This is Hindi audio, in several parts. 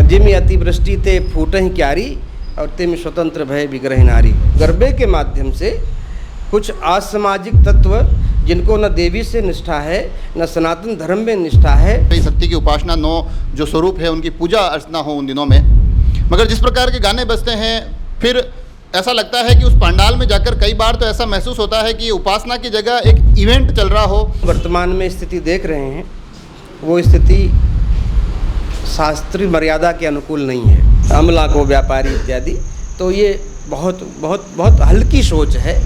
जिमि अतिवृष्टि ते फूटहि क्यारी और तिम स्वतंत्र भय विग्रह नारी। गरबे के माध्यम से कुछ असामाजिक तत्व जिनको न देवी से निष्ठा है न सनातन धर्म में निष्ठा है, शक्ति की उपासना 9 जो स्वरूप है उनकी पूजा अर्चना हो उन दिनों में, मगर जिस प्रकार के गाने बजते हैं फिर ऐसा लगता है कि उस पंडाल में जाकर कई बार तो ऐसा महसूस होता है कि उपासना की जगह एक इवेंट चल रहा हो। वर्तमान में स्थिति देख रहे हैं वो स्थिति शास्त्रीय मर्यादा के अनुकूल नहीं है। अमला को व्यापारी इत्यादि, तो ये बहुत बहुत बहुत हल्की सोच है,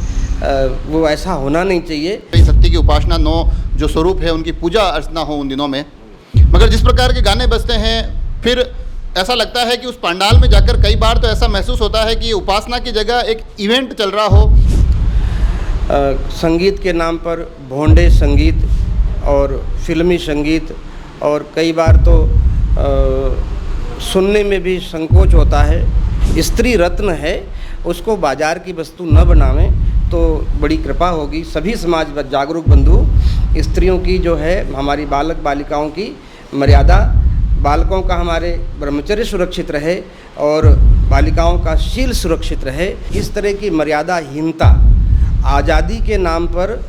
वो ऐसा होना नहीं चाहिए। शक्ति की उपासना 9 जो स्वरूप है उनकी पूजा अर्चना हो उन दिनों में, मगर जिस प्रकार के गाने बजते हैं फिर ऐसा लगता है कि उस पंडाल में जाकर कई बार तो ऐसा महसूस होता है कि उपासना की जगह एक इवेंट चल रहा हो। संगीत के नाम पर भोंडे संगीत और फिल्मी संगीत, और कई बार तो सुनने में भी संकोच होता है। स्त्री रत्न है, उसको बाजार की वस्तु न बनावें तो बड़ी कृपा होगी। सभी समाज जागरूक बंधु स्त्रियों की जो है, हमारी बालक बालिकाओं की मर्यादा, बालकों का हमारे ब्रह्मचर्य सुरक्षित रहे और बालिकाओं का शील सुरक्षित रहे। इस तरह की मर्यादाहीनता आज़ादी के नाम पर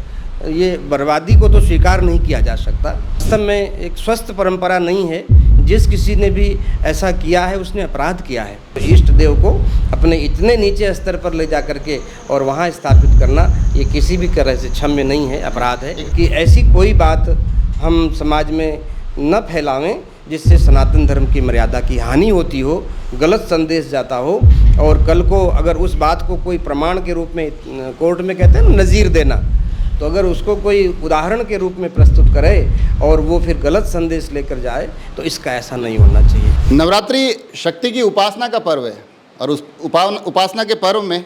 ये बर्बादी को तो स्वीकार नहीं किया जा सकता। वास्तव में एक स्वस्थ परंपरा नहीं है। जिस किसी ने भी ऐसा किया है उसने अपराध किया है। इष्ट देव को अपने इतने नीचे स्तर पर ले जा करके और वहाँ स्थापित करना ये किसी भी तरह से क्षम्य नहीं है, अपराध है। कि ऐसी कोई बात हम समाज में न फैलावें जिससे सनातन धर्म की मर्यादा की हानि होती हो, गलत संदेश जाता हो, और कल को अगर उस बात को कोई प्रमाण के रूप में, कोर्ट में कहते हैं नज़ीर देना, तो अगर उसको कोई उदाहरण के रूप में प्रस्तुत करे और वो फिर गलत संदेश लेकर जाए तो इसका ऐसा नहीं होना चाहिए। नवरात्रि शक्ति की उपासना का पर्व है और उस उपासना के पर्व में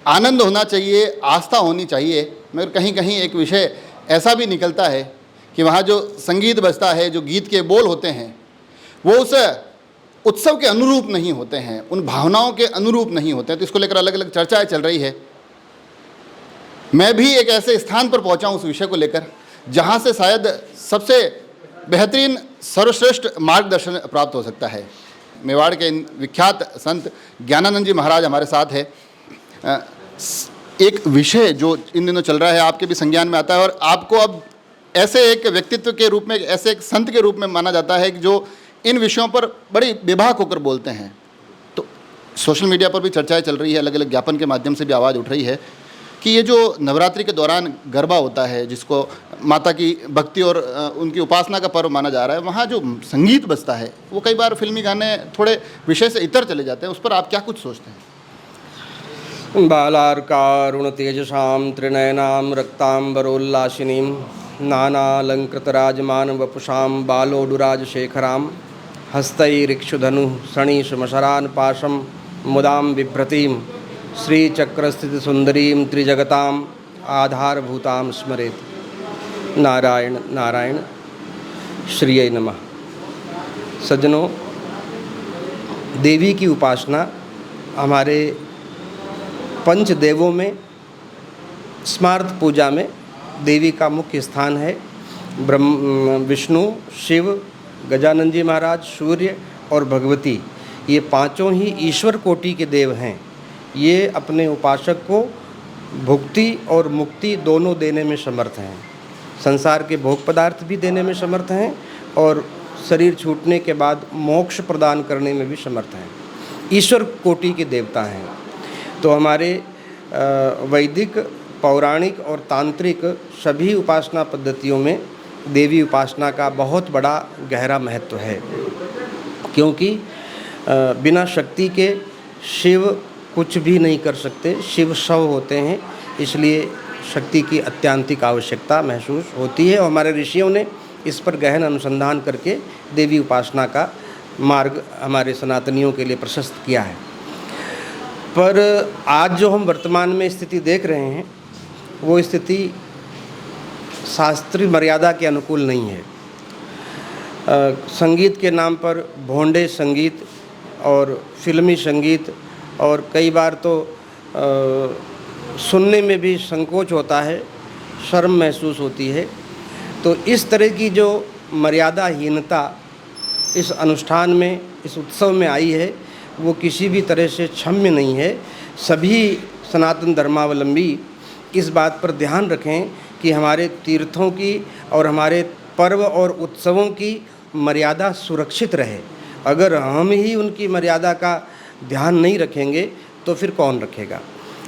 आनंद होना चाहिए, आस्था होनी चाहिए, मगर कहीं कहीं एक विषय ऐसा भी निकलता है कि वहाँ जो संगीत बजता है, जो गीत के बोल होते हैं, वो उस उत्सव के अनुरूप नहीं होते हैं, उन भावनाओं के अनुरूप नहीं होते हैं। तो इसको लेकर अलग अलग चर्चाएं चल रही है। मैं भी एक ऐसे स्थान पर पहुंचा हूं उस विषय को लेकर जहां से शायद सबसे बेहतरीन सर्वश्रेष्ठ मार्गदर्शन प्राप्त हो सकता है। मेवाड़ के विख्यात संत ज्ञानानंद जी महाराज हमारे साथ है। एक विषय जो इन दिनों चल रहा है आपके भी संज्ञान में आता है और आपको अब ऐसे एक व्यक्तित्व के रूप में, ऐसे एक संत के रूप में माना जाता है कि जो इन विषयों पर बड़ी बेबाक होकर बोलते हैं। तो सोशल मीडिया पर भी चर्चाएं चल रही है, अलग अलग ज्ञापन के माध्यम से भी आवाज़ उठ रही है कि ये जो नवरात्रि के दौरान गरबा होता है, जिसको माता की भक्ति और उनकी उपासना का पर्व माना जा रहा है, वहाँ जो संगीत बजता है वो कई बार फिल्मी गाने थोड़े विषय से इतर चले जाते हैं। उस पर आप क्या कुछ सोचते हैं? बालार्कारुण तेजसां त्रिनयनां रक्तांबरोल्लासिनीं नानालंकृतराजमान वपुषां बालोडुराजशेखरां हस्तैरिक्षुधनु सणीशमशरान् पाशं मुदां बिभ्रतीं श्रीचक्रस्थित सुंदरीं त्रिजगताम् आधारभूतां स्मरेत्। नारायण नारायण श्रीये नमः। सज्जनों, देवी की उपासना हमारे पंचदेवों में, स्मार्त पूजा में देवी का मुख्य स्थान है। विष्णु, शिव, गजानन जी महाराज, सूर्य और भगवती, ये पांचों ही ईश्वर कोटि के देव हैं। ये अपने उपासक को भुक्ति और मुक्ति दोनों देने में समर्थ हैं। संसार के भोग पदार्थ भी देने में समर्थ हैं और शरीर छूटने के बाद मोक्ष प्रदान करने में भी समर्थ हैं। ईश्वर कोटि के देवता हैं। तो हमारे वैदिक, पौराणिक और तांत्रिक सभी उपासना पद्धतियों में देवी उपासना का बहुत बड़ा गहरा महत्व है, क्योंकि बिना शक्ति के शिव कुछ भी नहीं कर सकते। शिव शव होते हैं, इसलिए शक्ति की अत्यांतिक आवश्यकता महसूस होती है और हमारे ऋषियों ने इस पर गहन अनुसंधान करके देवी उपासना का मार्ग हमारे सनातनियों के लिए प्रशस्त किया है। पर आज जो हम वर्तमान में स्थिति देख रहे हैं वो स्थिति शास्त्रीय मर्यादा के अनुकूल नहीं है। संगीत के नाम पर भोंडे संगीत और फिल्मी संगीत, और कई बार तो सुनने में भी संकोच होता है, शर्म महसूस होती है। तो इस तरह की जो मर्यादाहीनता इस अनुष्ठान में, इस उत्सव में आई है, वो किसी भी तरह से क्षम्य नहीं है। सभी सनातन धर्मावलंबी इस बात पर ध्यान रखें कि हमारे तीर्थों की और हमारे पर्व और उत्सवों की मर्यादा सुरक्षित रहे। अगर हम ही उनकी मर्यादा का ध्यान नहीं रखेंगे तो फिर कौन रखेगा।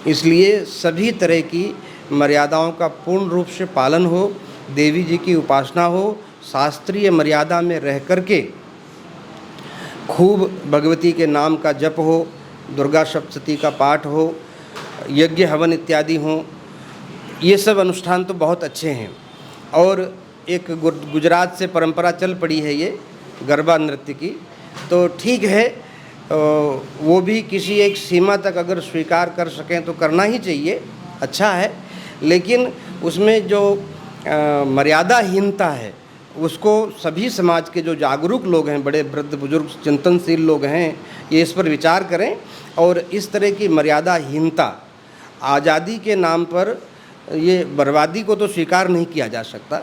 इसलिए सभी तरह की मर्यादाओं का पूर्ण रूप से पालन हो, देवी जी की उपासना हो, शास्त्रीय मर्यादा में रह कर के खूब भगवती के नाम का जप हो, दुर्गा सप्तशती का पाठ हो, यज्ञ हवन इत्यादि हों। ये सब अनुष्ठान तो बहुत अच्छे हैं। और एक गुजरात से परंपरा चल पड़ी है ये गरबा नृत्य की, तो ठीक है, वो भी किसी एक सीमा तक अगर स्वीकार कर सकें तो करना ही चाहिए, अच्छा है। लेकिन उसमें जो मर्यादाहीनता है उसको सभी समाज के जो जागरूक लोग हैं, बड़े वृद्ध बुजुर्ग चिंतनशील लोग हैं, ये इस पर विचार करें। और इस तरह की मर्यादाहीनता, आज़ादी के नाम पर ये बर्बादी को तो स्वीकार नहीं किया जा सकता।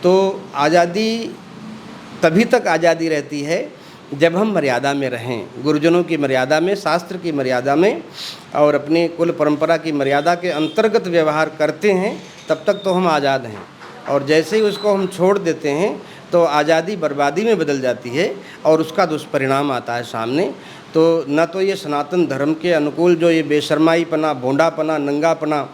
तो आज़ादी तभी तक आज़ादी रहती है जब हम मर्यादा में रहें, गुरुजनों की मर्यादा में, शास्त्र की मर्यादा में और अपनी कुल परंपरा की मर्यादा के अंतर्गत व्यवहार करते हैं, तब तक तो हम आज़ाद हैं। और जैसे ही उसको हम छोड़ देते हैं तो आज़ादी बर्बादी में बदल जाती है और उसका दुष्परिणाम आता है सामने। तो न तो ये सनातन धर्म के अनुकूल जो ये बेशर्माईपना, भोंडापना, नंगापना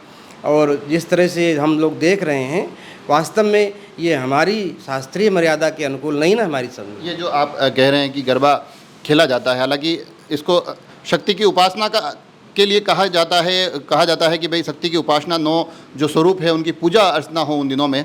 और जिस तरह से हम लोग देख रहे हैं, वास्तव में ये हमारी शास्त्रीय मर्यादा के अनुकूल नहीं ना हमारी समझ। ये जो आप कह रहे हैं कि गरबा खेला जाता है, हालांकि इसको शक्ति की उपासना के लिए कहा जाता है कि भाई शक्ति की उपासना 9 जो स्वरूप है उनकी पूजा अर्चना हो उन दिनों में,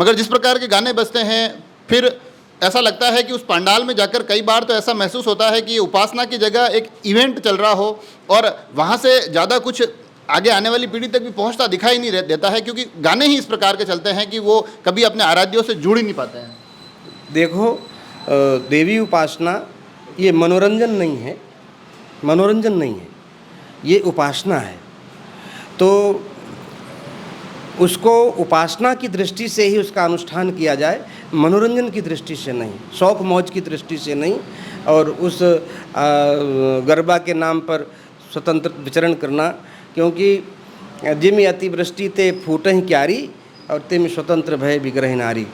मगर जिस प्रकार के गाने बजते हैं फिर ऐसा लगता है कि उस पंडाल में जाकर कई बार तो ऐसा महसूस होता है कि उपासना की जगह एक इवेंट चल रहा हो और वहाँ से ज़्यादा कुछ आगे आने वाली पीढ़ी तक भी पहुँचता दिखाई नहीं देता है, क्योंकि गाने ही इस प्रकार के चलते हैं कि वो कभी अपने आराध्यों से जुड़ ही नहीं पाते हैं। देखो, देवी उपासना ये मनोरंजन नहीं है, मनोरंजन नहीं है, ये उपासना है। तो उसको उपासना की दृष्टि से ही उसका अनुष्ठान किया जाए, मनोरंजन की दृष्टि से नहीं, शौक मौज की दृष्टि से नहीं। और उस गरबा के नाम पर स्वतंत्र विचरण करना, क्योंकि जिम अतिवृष्टि ते फूटहि क्यारी और तिम स्वतंत्र भय विग्रह नारी।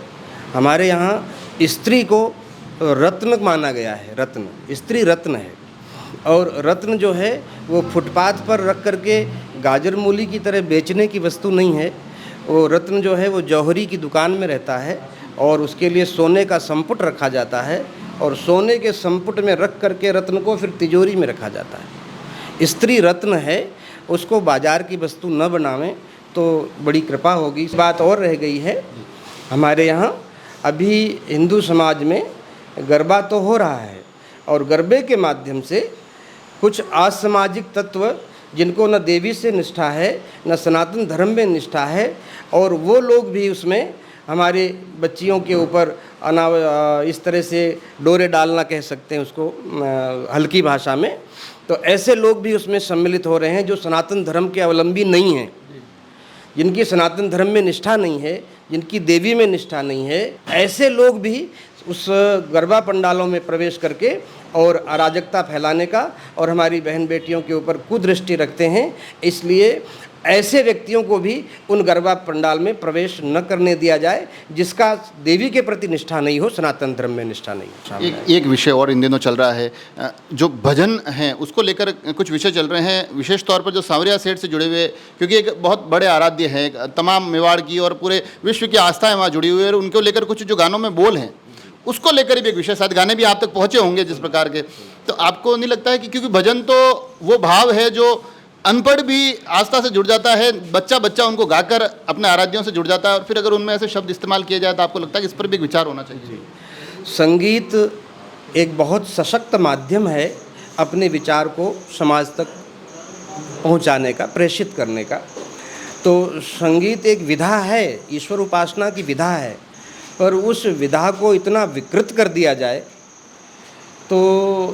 हमारे यहाँ स्त्री को रत्न माना गया है, रत्न, स्त्री रत्न है। और रत्न जो है वो फुटपाथ पर रख करके गाजर मूली की तरह बेचने की वस्तु नहीं है। वो रत्न जो है वो जौहरी की दुकान में रहता है और उसके लिए सोने का संपुट रखा जाता है और सोने के संपुट में रख करके रत्न को फिर तिजोरी में रखा जाता है। स्त्री रत्न है, उसको बाजार की वस्तु न बनावें तो बड़ी कृपा होगी। इस बात और रह गई है, हमारे यहाँ अभी हिंदू समाज में गरबा तो हो रहा है और गरबे के माध्यम से कुछ असामाजिक तत्व जिनको न देवी से निष्ठा है न सनातन धर्म में निष्ठा है, और वो लोग भी उसमें हमारे बच्चियों के ऊपर इस तरह से डोरे डालना कह सकते हैं उसको हल्की भाषा में, तो ऐसे लोग भी उसमें सम्मिलित हो रहे हैं जो सनातन धर्म के अवलंबी नहीं हैं, जिनकी सनातन धर्म में निष्ठा नहीं है, जिनकी देवी में निष्ठा नहीं है। ऐसे लोग भी उस गरबा पंडालों में प्रवेश करके और अराजकता फैलाने का और हमारी बहन बेटियों के ऊपर कुदृष्टि रखते हैं। इसलिए ऐसे व्यक्तियों को भी उन गरबा पंडाल में प्रवेश न करने दिया जाए जिसका देवी के प्रति निष्ठा नहीं हो, सनातन धर्म में निष्ठा नहीं हो। एक विषय और इन दिनों चल रहा है, जो भजन हैं उसको लेकर कुछ विषय चल रहे हैं, विशेष तौर पर जो सांवरिया सेठ से जुड़े हुए, क्योंकि एक बहुत बड़े आराध्य हैं, तमाम मेवाड़ की और पूरे विश्व की आस्थाएं वहाँ जुड़ी हुई है, और उनको लेकर कुछ जो गानों में बोल हैं उसको लेकर भी एक विषय, शायद गाने भी आप तक पहुँचे होंगे जिस प्रकार के। तो आपको नहीं लगता है कि क्योंकि भजन तो वो भाव है जो अनपढ़ भी आस्था से जुड़ जाता है, बच्चा बच्चा उनको गाकर अपने आराध्यों से जुड़ जाता है, और फिर अगर उनमें ऐसे शब्द इस्तेमाल किए जाए तो आपको लगता है कि इस पर भी एक विचार होना चाहिए? संगीत एक बहुत सशक्त माध्यम है अपने विचार को समाज तक पहुंचाने का, प्रेषित करने का। तो संगीत एक विधा है, ईश्वर उपासना की विधा है, पर उस विधा को इतना विकृत कर दिया जाए तो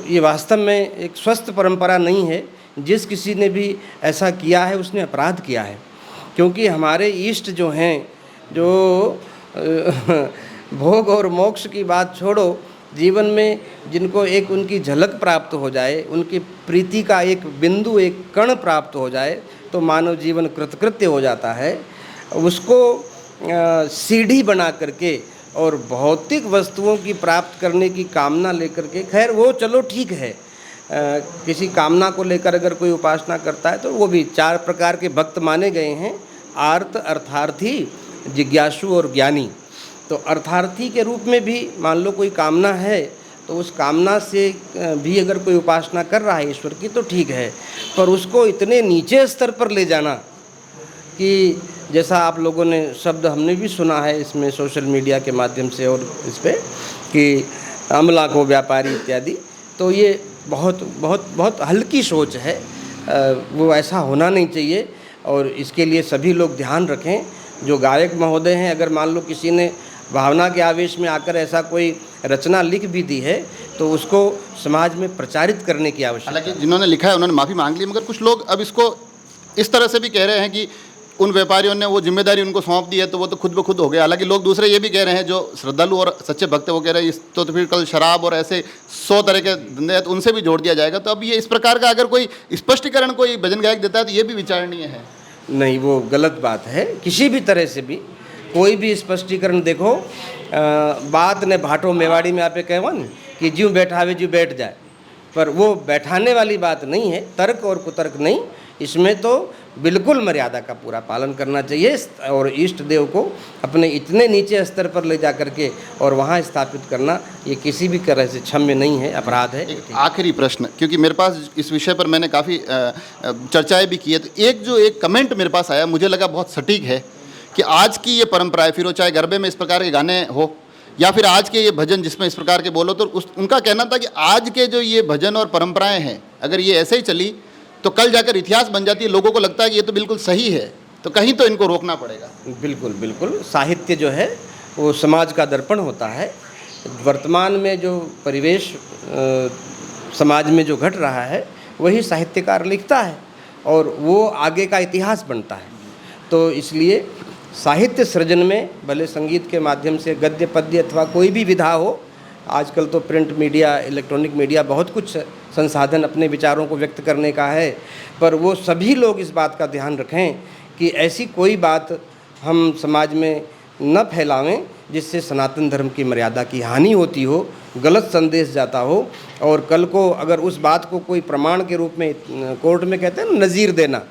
ये वास्तव में एक स्वस्थ परंपरा नहीं है। जिस किसी ने भी ऐसा किया है उसने अपराध किया है, क्योंकि हमारे इष्ट जो हैं, जो भोग और मोक्ष की बात छोड़ो, जीवन में जिनको एक उनकी झलक प्राप्त हो जाए, उनकी प्रीति का एक बिंदु, एक कण प्राप्त हो जाए, तो मानव जीवन कृतकृत्य हो जाता है। उसको सीढ़ी बना करके और भौतिक वस्तुओं की प्राप्त करने की कामना लेकर के, खैर वो चलो ठीक है, किसी कामना को लेकर अगर कोई उपासना करता है तो वो भी 4 प्रकार के भक्त माने गए हैं, आर्त, अर्थार्थी, जिज्ञासु और ज्ञानी। तो अर्थार्थी के रूप में भी मान लो कोई कामना है, तो उस कामना से भी अगर कोई उपासना कर रहा है ईश्वर की तो ठीक है, पर उसको इतने नीचे स्तर पर ले जाना कि जैसा आप लोगों ने शब्द हमने भी सुना है इसमें सोशल मीडिया के माध्यम से और इस पे कि अमला को व्यापारी इत्यादि, तो ये बहुत बहुत बहुत हल्की सोच है। वो ऐसा होना नहीं चाहिए और इसके लिए सभी लोग ध्यान रखें। जो गायक महोदय हैं, अगर मान लो किसी ने भावना के आवेश में आकर ऐसा कोई रचना लिख भी दी है तो उसको समाज में प्रचारित करने की आवश्यकता है। हालांकि जिन्होंने लिखा है उन्होंने माफ़ी मांग ली, मगर कुछ लोग अब इसको इस तरह से भी कह रहे हैं कि उन व्यापारियों ने वो जिम्मेदारी उनको सौंप दी है तो वो तो खुद ब खुद हो गया। हालांकि लोग दूसरे ये भी कह रहे हैं, जो श्रद्धालु और सच्चे भक्त है वो कह रहे हैं इस तो फिर कल शराब और ऐसे 100 तरह के धंधे हैं तो उनसे भी जोड़ दिया जाएगा। तो अब ये इस प्रकार का अगर कोई स्पष्टीकरण कोई भजन गायक देता है तो ये भी विचारणीय है। नहीं, वो गलत बात है। किसी भी तरह से भी कोई भी स्पष्टीकरण, देखो बात ने भाटो मेवाड़ी में आपे कहवन कि ज्यों बैठावे ज्यों बैठ जाए, पर वो बैठाने वाली बात नहीं है, तर्क और कुतर्क नहीं। इसमें तो बिल्कुल मर्यादा का पूरा पालन करना चाहिए और इष्ट देव को अपने इतने नीचे स्तर पर ले जा करके और वहाँ स्थापित करना ये किसी भी तरह से क्षम्य नहीं है, अपराध है। एक आखिरी प्रश्न, क्योंकि मेरे पास इस विषय पर मैंने काफ़ी चर्चाएं भी की है, तो एक कमेंट मेरे पास आया, मुझे लगा बहुत सटीक है कि आज की ये परंपरा है, फिर वो चाहे गरबे में इस प्रकार के गाने हो या फिर आज के ये भजन जिसमें इस प्रकार के बोलो, तो उनका कहना था कि आज के जो ये भजन और परंपराएं हैं अगर ये ऐसे ही चली तो कल जाकर इतिहास बन जाती है। लोगों को लगता है कि ये तो बिल्कुल सही है, तो कहीं तो इनको रोकना पड़ेगा। बिल्कुल बिल्कुल, साहित्य जो है वो समाज का दर्पण होता है। वर्तमान में जो परिवेश समाज में जो घट रहा है वही साहित्यकार लिखता है और वो आगे का इतिहास बनता है। तो इसलिए साहित्य सृजन में भले संगीत के माध्यम से गद्य पद्य अथवा कोई भी विधा हो, आजकल तो प्रिंट मीडिया, इलेक्ट्रॉनिक मीडिया बहुत कुछ संसाधन अपने विचारों को व्यक्त करने का है, पर वो सभी लोग इस बात का ध्यान रखें कि ऐसी कोई बात हम समाज में न फैलावें जिससे सनातन धर्म की मर्यादा की हानि होती हो, गलत संदेश जाता हो। और कल को अगर उस बात को कोई प्रमाण के रूप में, कोर्ट में कहते हैं नज़ीर देना,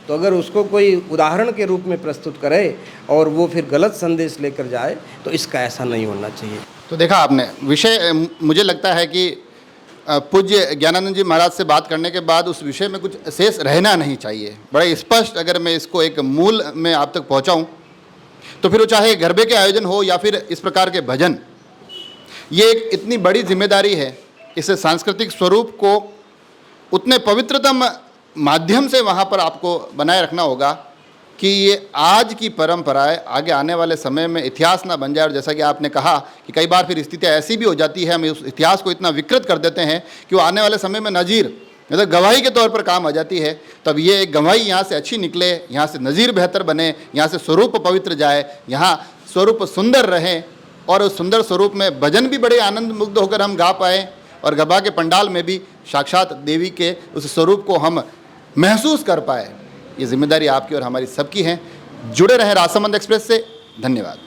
तो अगर उसको कोई उदाहरण के रूप में प्रस्तुत करे और वो फिर गलत संदेश लेकर जाए तो इसका ऐसा नहीं होना चाहिए। तो देखा आपने विषय, मुझे लगता है कि पूज्य ज्ञानानंद जी महाराज से बात करने के बाद उस विषय में कुछ शेष रहना नहीं चाहिए। बड़े स्पष्ट अगर मैं इसको एक मूल में आप तक पहुंचाऊं तो फिर वो चाहे गरबे के आयोजन हो या फिर इस प्रकार के भजन, ये एक इतनी बड़ी जिम्मेदारी है, इस सांस्कृतिक स्वरूप को उतने पवित्रतम माध्यम से वहाँ पर आपको बनाए रखना होगा कि ये आज की परंपराएं आगे आने वाले समय में इतिहास ना बन जाए। और जैसा कि आपने कहा कि कई बार फिर स्थितियाँ ऐसी भी हो जाती है, हम उस इतिहास को इतना विकृत कर देते हैं कि वो आने वाले समय में नज़ीर मतलब गवाही के तौर पर काम आ जाती है। तब ये एक गवाही यहाँ से अच्छी निकले, यहाँ से नज़ीर बेहतर बने, यहाँ से स्वरूप पवित्र जाए, यहाँ स्वरूप सुंदर रहे और उस सुंदर स्वरूप में भजन भी बड़े आनंद मुग्ध होकर हम गा पाएँ और गरबा के पंडाल में भी साक्षात देवी के उस स्वरूप को हम महसूस कर पाए। ये जिम्मेदारी आपकी और हमारी सबकी है। जुड़े रहें राजसमंद एक्सप्रेस से। धन्यवाद।